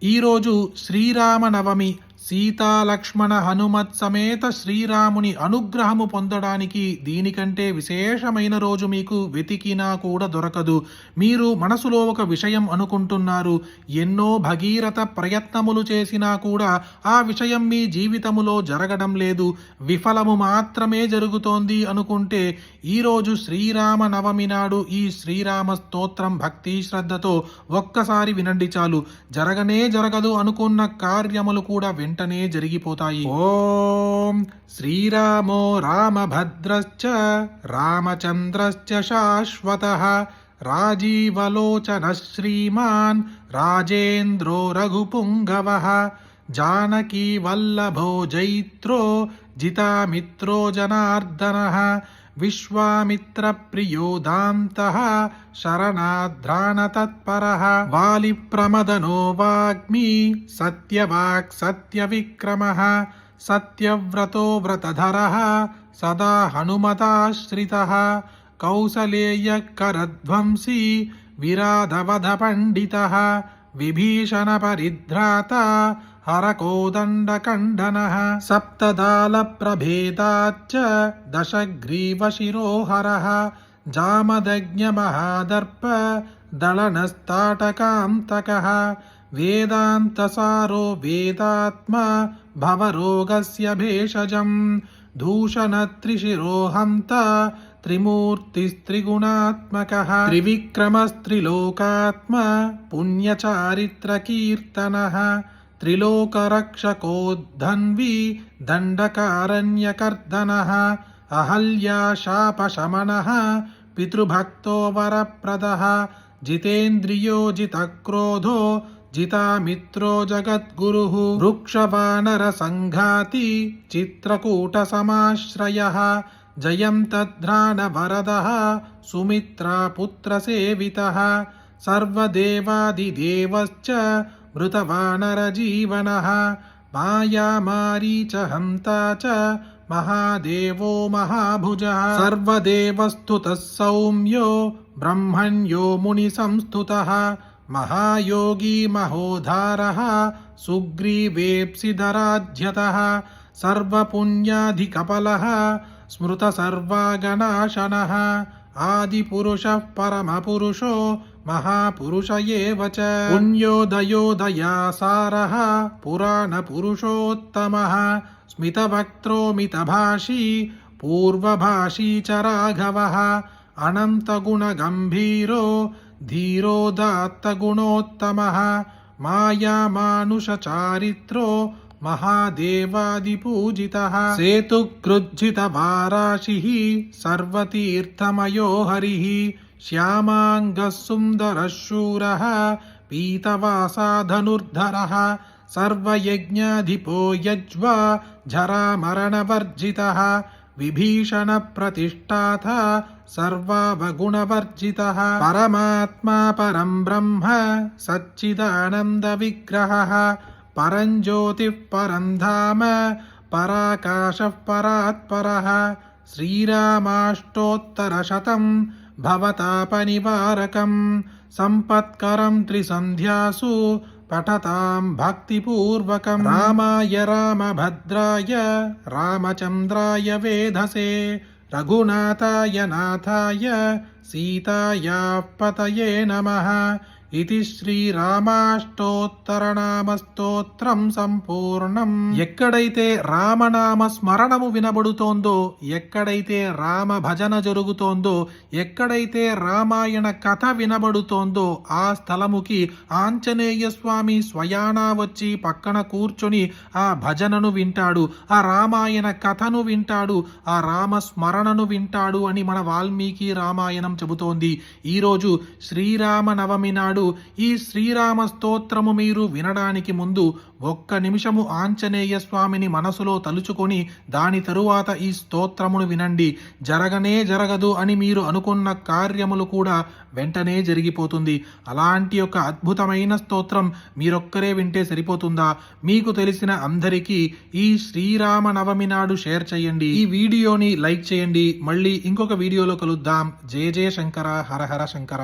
ఈరోజు శ్రీరామనవమి. సీతాలక్ష్మణ హనుమత్ సమేత శ్రీరాముని అనుగ్రహము పొందడానికి దీనికంటే విశేషమైన రోజు మీకు వెతికినా కూడా దొరకదు. మీరు మనసులో ఒక విషయం అనుకుంటున్నారు, ఎన్నో భగీరథ ప్రయత్నములు చేసినా కూడా ఆ విషయం మీ జీవితములో జరగడం లేదు, విఫలము మాత్రమే జరుగుతోంది అనుకుంటే ఈరోజు శ్రీరామనవమి నాడు ఈ శ్రీరామ స్తోత్రం భక్తి శ్రద్ధతో ఒక్కసారి వినండి చాలు. జరగదు అనుకున్న కార్యములు కూడా వెంటనే జరిగిపోతాయి. ఓం శ్రీరామో రామభద్రశ్చ రామచంద్రశ్చ శాశ్వతః రాజీవలోచన శ్రీమాన్ రాజేంద్రో రఘుపుంగవః జానకీ వల్లభో జైత్రో జితామిత్రో జనార్దనః విశ్వామిత్ర ప్రియోదాంతః శరణాద్రాణతత్పరః వాలిప్రమదనో వాగ్మి సత్యవాక్ సత్యవిక్రమః సత్యవ్రతో వ్రతధరః సదా హనుమతాశ్రితః కౌసలేయకరధ్వంసీ విరాధవధ పండితః విభీషణ పరిధ్రాత హరకోదండకండనః సప్తదాల ప్రభేదాచ్చ దశగ్రీవశిరోహరః జామదగ్న్య మహాదర్ప దళనస్తాటకాంతకః వేదాంతసారో వేదాత్మా భవరోగస్య భేషజం దూషణత్రిశిరోహంత త్రిమూర్తిస్త్రిగుణాత్మకః త్రివిక్రమస్త్రిలోకాత్మ పుణ్యచారిత్రకీర్తనః త్రిలోకరక్షకోద్ధన్వీ దండకారణ్యకర్దనః అహల్యాశాపశమనః పితృభక్తో వరప్రదః జితేంద్రియో జితక్రోధో జితామిత్రో జగద్గురుః వృక్షవానర సంఘాతి చిత్రకూట సమాశ్రయః జయం తద్ధ్రాణ వరదః సుమిత్రాపుత్ర సేవితః సర్వదేవాదిదేవశ్చ మృతవానర జీవనః మాయామారీచ హంతా చ మహాదేవో మహాభుజః సర్వదేవస్తుతః సౌమ్యో బ్రహ్మణ్యో ముని సంస్థుతః మహాయోగి మహోధారః సుగ్రీవేప్సిధరాధ్యతః సర్వపుణ్యాధికపలః స్మృత సర్వాగణాశనః ఆదిపురుషః పరమపురుషో మహాపురుష ఏవ చ పుణ్యోదయోదయాసారః పురాణపురుషోత్తమః స్మితవక్త్రో మితభాషీ పూర్వభాషీ చ రాఘవః అనంతగుణగంభీరో ధీరోదాత్తగుణోత్తమః మాయామానుషచారిత్రో మహాదేవాదిపూజితః సేతుకృజ్జితవారాశిః సర్వతీర్థమయో హరిః శ్యామాంగః సుందరః శూరః పీతవాసాధనుర్ధరః సర్వయజ్ఞాధిపో యజ్వా జరామరణవర్జితః విభీషణ ప్రతిష్ఠాత సర్వావగుణవర్జితః పరమాత్మా పరం బ్రహ్మ సచ్చిదానంద విగ్రహః పరం జ్యోతిః పరం ధామ పరాకాశః పరాత్పరః శ్రీరామాష్టోత్తరశతం భవతాపనివారకం సంపత్కరం త్రిసంధ్యాసు పఠతాం భక్తిపూర్వకం రామాయ రామభద్రాయ రామచంద్రాయ వేధసే రఘునాథాయ నాథాయ సీతాయాః పతయే నమః ఇది శ్రీరామాష్టోత్తరనామస్తోత్రం సంపూర్ణం. ఎక్కడైతే రామనామ స్మరణము వినబడుతోందో, ఎక్కడైతే రామ భజన జరుగుతోందో, ఎక్కడైతే రామాయణ కథ వినబడుతోందో ఆ స్థలముకి ఆంజనేయ స్వామి స్వయానా వచ్చి పక్కన కూర్చొని ఆ భజనను వింటాడు, ఆ రామాయణ కథను వింటాడు, ఆ రామ స్మరణను వింటాడు అని మన వాల్మీకి రామాయణం చెబుతోంది. ఈరోజు శ్రీరామనవమి నాడు ఈ శ్రీరామ స్తోత్రము మీరు వినడానికి ముందు ఒక్క నిమిషము ఆంజనేయ స్వామిని మనసులో తలుచుకొని దాని తరువాత ఈ స్తోత్రమును వినండి. జరగదు అని మీరు అనుకున్న కార్యములు కూడా వెంటనే జరిగిపోతుంది. అలాంటి ఒక అద్భుతమైన స్తోత్రం మీరొక్కరే వింటే సరిపోతుందా? మీకు తెలిసిన అందరికీ ఈ శ్రీరామనవమి నాడు షేర్ చేయండి. ఈ వీడియోని లైక్ చేయండి. మళ్ళీ ఇంకొక వీడియోలో కలుద్దాం. జయ జయ శంకర, హర హర శంకర.